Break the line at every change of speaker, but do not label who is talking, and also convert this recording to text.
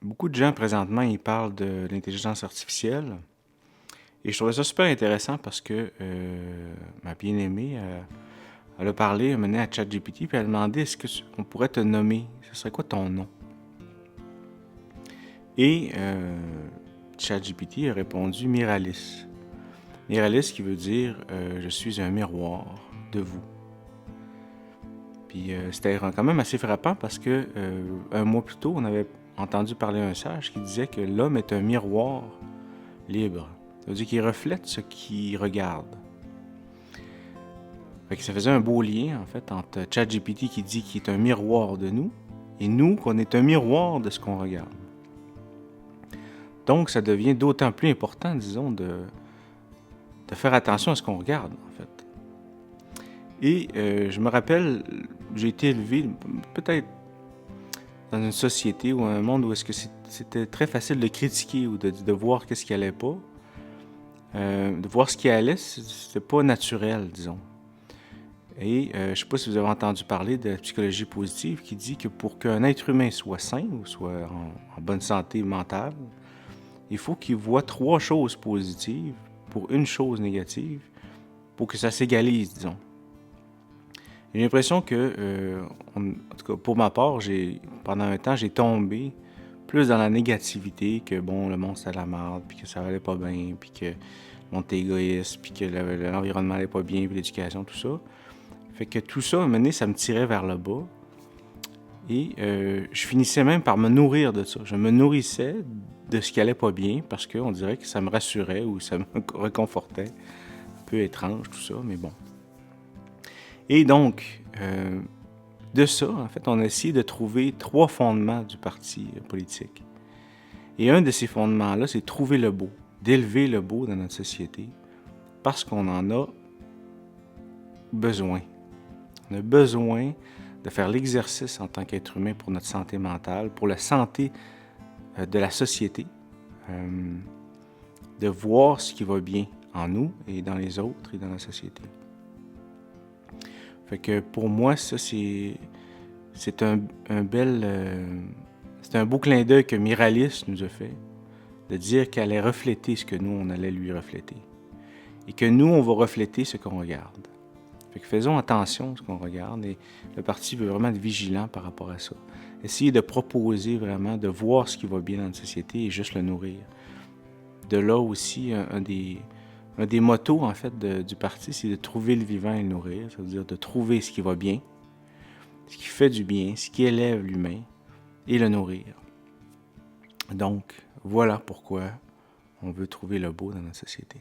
Beaucoup de gens présentement, ils parlent de l'intelligence artificielle. Et je trouvais ça super intéressant parce que ma bien-aimée, elle a parlé, elle a mené à ChatGPT, puis elle a demandé est-ce qu'on pourrait te nommer, ce serait quoi ton nom? Et ChatGPT a répondu Miralis. Miralis qui veut dire je suis un miroir de vous. Puis c'était quand même assez frappant parce que un mois plus tôt, on avait entendu parler d'un sage qui disait que l'homme est un miroir libre. Ça veut dire qu'il reflète ce qu'il regarde. Fait que ça faisait un beau lien, en fait, entre ChatGPT qui dit qu'il est un miroir de nous et nous, qu'on est un miroir de ce qu'on regarde. Donc, ça devient d'autant plus important, disons, de faire attention à ce qu'on regarde, en fait. Et je me rappelle, j'ai été élevé peut-être dans une société ou un monde où est-ce que c'était très facile de critiquer ou de voir qu'est-ce qui allait pas. De voir ce qui allait, c'était pas naturel, disons. Et je ne sais pas si vous avez entendu parler de la psychologie positive qui dit que pour qu'un être humain soit sain ou soit en bonne santé mentale, il faut qu'il voit 3 choses positives pour une chose négative pour que ça s'égalise, disons. J'ai l'impression que, en tout cas pour ma part, pendant un temps, j'ai tombé plus dans la négativité que bon, le monde c'est la merde, puis que ça allait pas bien, puis que le monde était égoïste, puis que l'environnement allait pas bien, puis l'éducation, tout ça. Fait que tout ça, à un moment donné, ça me tirait vers le bas. Et je finissais même par me nourrir de ça. Je me nourrissais de ce qui allait pas bien parce qu'on dirait que ça me rassurait ou ça me réconfortait. Un peu étrange tout ça, mais bon. Et donc, de ça, en fait, on a essayé de trouver 3 fondements du parti politique. Et un de ces fondements-là, c'est trouver le beau, d'élever le beau dans notre société parce qu'on en a besoin. On a besoin de faire l'exercice en tant qu'être humain pour notre santé mentale, pour la santé de la société, de voir ce qui va bien en nous et dans les autres et dans la société. Fait que pour moi, ça, c'est un beau clin d'œil que Miralis nous a fait, de dire qu'elle allait refléter ce que nous, on allait lui refléter. Et que nous, on va refléter ce qu'on regarde. Fait que faisons attention à ce qu'on regarde et le parti veut vraiment être vigilant par rapport à ça. Essayer de proposer vraiment, de voir ce qui va bien dans notre société et juste le nourrir. De là aussi, un des mottos en fait du parti, c'est de trouver le vivant et le nourrir. Ça veut dire de trouver ce qui va bien, ce qui fait du bien, ce qui élève l'humain et le nourrir. Donc, voilà pourquoi on veut trouver le beau dans notre société.